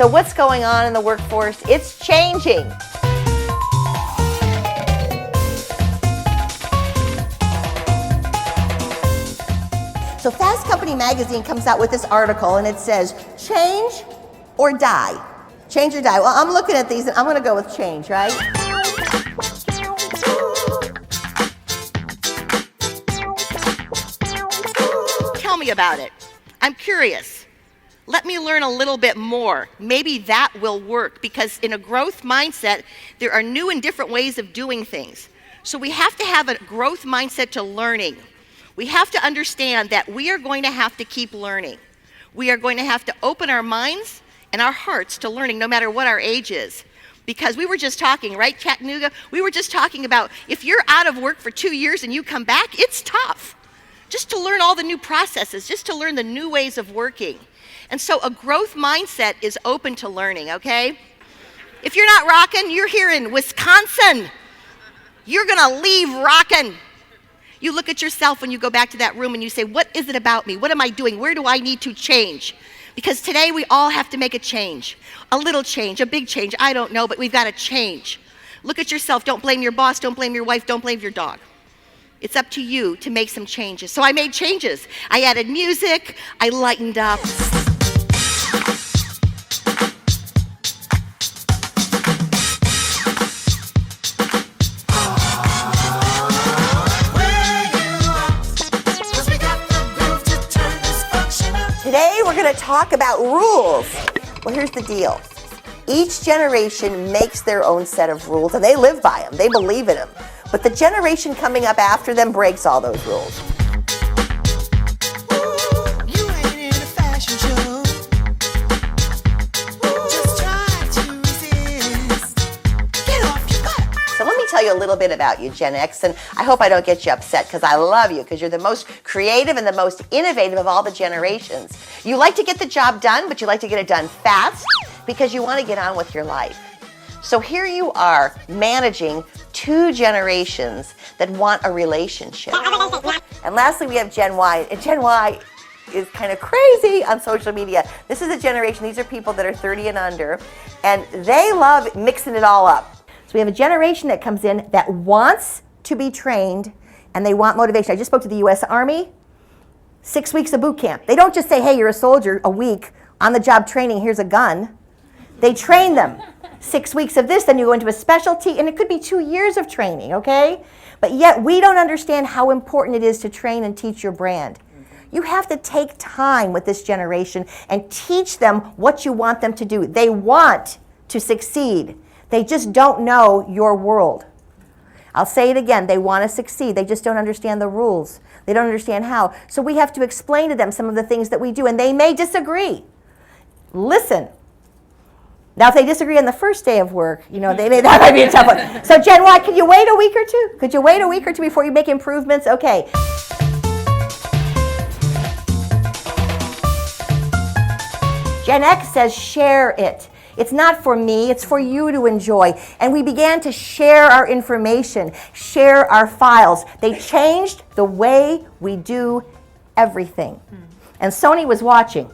So what's going on in the workforce? It's changing. So Fast Company magazine comes out with this article and it says, change or die? Change or die? Well, I'm looking at these and I'm gonna go with change, right? Tell me about it. I'm curious. Let me learn a little bit more. Maybe that will work, because in a growth mindset, there are new and different ways of doing things. So we have to have a growth mindset to learning. We have to understand that we are going to have to keep learning. We are going to have to open our minds and our hearts to learning, no matter what our age is. Because we were just talking, right, Chattanooga? We were just talking about if you're out of work for 2 years and you come back, it's tough. Just to learn all the new processes, just to learn the new ways of working. And so a growth mindset is open to learning, okay? If you're not rocking, you're here in Wisconsin. You're gonna leave rocking. You look at yourself when you go back to that room and you say, what is it about me? What am I doing? Where do I need to change? Because today we all have to make a change. A little change, a big change, I don't know, but we've got to change. Look at yourself. Don't blame your boss. Don't blame your wife. Don't blame your dog. It's up to you to make some changes. So I made changes. I added music. I lightened up. Today we're going to talk about rules. Well, here's the deal. Each generation makes their own set of rules, and they live by them. They believe in them. But the generation coming up after them breaks all those rules. You ain't in a fashion show. Just try to resist. Get off your butt. So let me tell you a little bit about you, Gen X, and I hope I don't get you upset because I love you, because you're the most creative and the most innovative of all the generations. You like to get the job done, but you like to get it done fast because you want to get on with your life. So here you are managing 2 generations that want a relationship. And lastly, we have Gen Y. And Gen Y is kind of crazy on social media. This is a generation, these are people that are 30 and under, and they love mixing it all up. So we have a generation that comes in that wants to be trained and they want motivation. I just spoke to the US Army, 6 weeks of boot camp. They don't just say, hey, you're a soldier, a week, on the job training, here's a gun. They train them. 6 weeks of this, then you go into a specialty, and it could be 2 years of training, okay? But yet we don't understand how important it is to train and teach your brand. You have to take time with this generation and teach them what you want them to do. They want to succeed. They just don't know your world. I'll say it again, they want to succeed. They just don't understand the rules. They don't understand how. So we have to explain to them some of the things that we do, and they may disagree. Listen. Now, if they disagree on the first day of work, that might be a tough one. So, Gen Y, could you wait a week or two? Could you wait a week or two before you make improvements? Okay. Gen X says share it. It's not for me, it's for you to enjoy. And we began to share our information, share our files. They changed the way we do everything. And Sony was watching.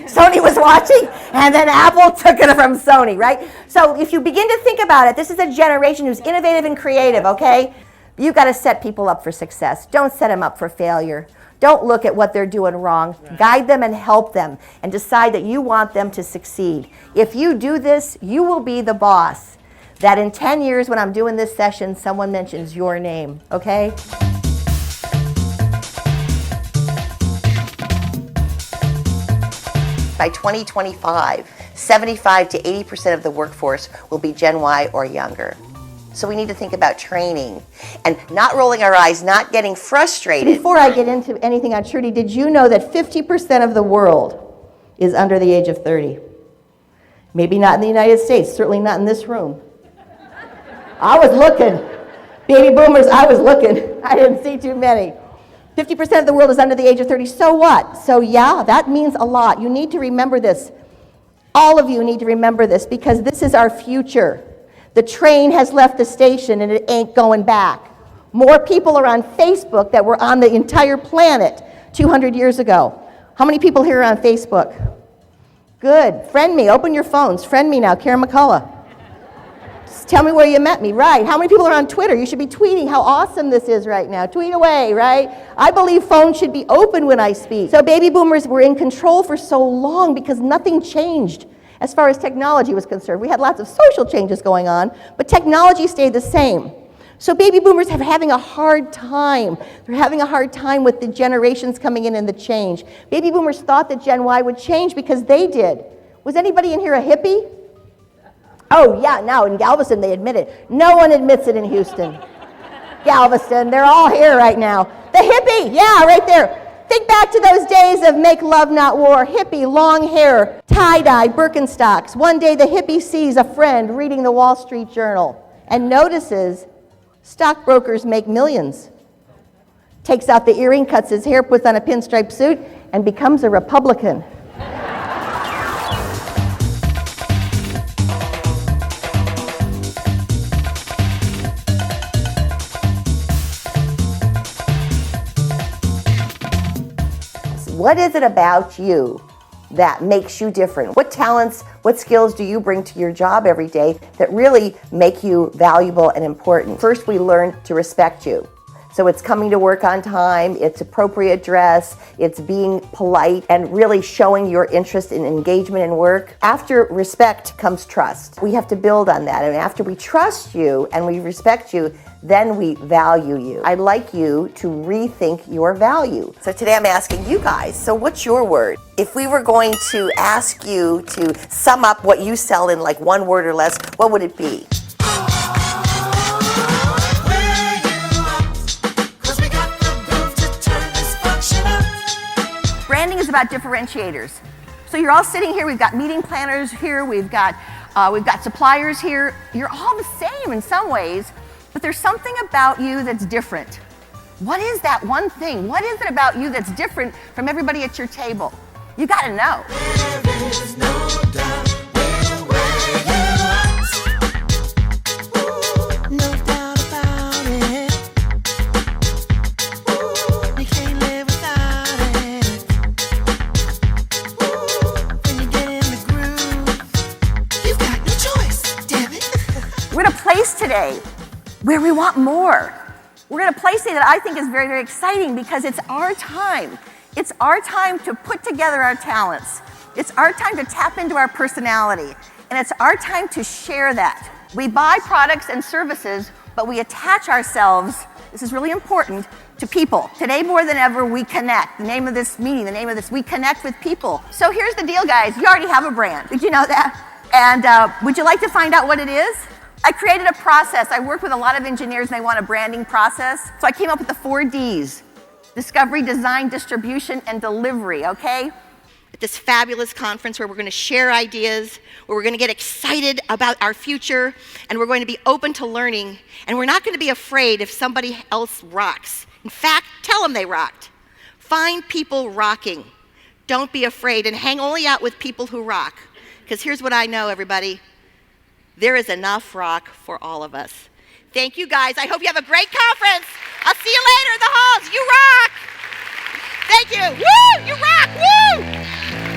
Sony was watching, and then Apple took it from Sony, right? So if you begin to think about it, this is a generation who's innovative and creative, okay? You've got to set people up for success. Don't set them up for failure. Don't look at what they're doing wrong. Right. Guide them and help them, and decide that you want them to succeed. If you do this, you will be the boss. That in 10 years when I'm doing this session, someone mentions your name, okay? By 2025, 75 to 80% of the workforce will be Gen Y or younger. So we need to think about training and not rolling our eyes, not getting frustrated. Before I get into anything on Trudy, did you know that 50% of the world is under the age of 30? Maybe not in the United States, certainly not in this room. I was looking. Baby boomers, I was looking. I didn't see too many. 50% of the world is under the age of 30. So what? So yeah, that means a lot. You need to remember this. All of you need to remember this, because this is our future. The train has left the station and it ain't going back. More people are on Facebook that were on the entire planet 200 years ago. How many people here are on Facebook? Good. Friend me. Open your phones. Friend me now. Karen McCullough. Just tell me where you met me. Right. How many people are on Twitter? You should be tweeting how awesome this is right now. Tweet away, right? I believe phones should be open when I speak. So baby boomers were in control for so long because nothing changed as far as technology was concerned. We had lots of social changes going on, but technology stayed the same. So baby boomers are having a hard time. They're having a hard time with the generations coming in and the change. Baby boomers thought that Gen Y would change because they did. Was anybody in here a hippie? Oh yeah, now in Galveston they admit it. No one admits it in Houston. Galveston, they're all here right now. The hippie, yeah, right there. Think back to those days of make love not war. Hippie, long hair, tie-dye, Birkenstocks. One day the hippie sees a friend reading the Wall Street Journal and notices stockbrokers make millions. Takes out the earring, cuts his hair, puts on a pinstripe suit, and becomes a Republican. What is it about you that makes you different? What talents, what skills do you bring to your job every day that really make you valuable and important? First, we learn to respect you. So it's coming to work on time, it's appropriate dress, it's being polite, and really showing your interest in engagement in work. After respect comes trust. We have to build on that, and after we trust you and we respect you, then we value you. I'd like you to rethink your value. So today I'm asking you guys, so what's your word? If we were going to ask you to sum up what you sell in like one word or less, what would it be? Branding is about differentiators. So you're all sitting here, we've got meeting planners here, we've got suppliers here. You're all the same in some ways, but there's something about you that's different. What is that one thing? What is it about you that's different from everybody at your table? You gotta know. There is no doubt we're where you are. Ooh, no doubt about it. Ooh, you can't live without it. Ooh, when you get in the groove, you've got no choice, damn it. We're in a place today where we want more. We're in a place today that I think is very, very exciting because it's our time. It's our time to put together our talents. It's our time to tap into our personality. And it's our time to share that. We buy products and services, but we attach ourselves, this is really important, to people. Today more than ever, we connect. The name of this meeting, we connect with people. So here's the deal, guys. You already have a brand. Did you know that? And would you like to find out what it is? I created a process. I worked with a lot of engineers and they want a branding process. So I came up with the 4 Ds. Discovery, design, distribution, and delivery, okay? At this fabulous conference where we're going to share ideas, where we're going to get excited about our future, and we're going to be open to learning, and we're not going to be afraid if somebody else rocks. In fact, tell them they rocked. Find people rocking. Don't be afraid, and hang only out with people who rock. Because here's what I know, everybody. There is enough rock for all of us. Thank you, guys. I hope you have a great conference. I'll see you later in the halls. You rock. Thank you. Woo! You rock. Woo!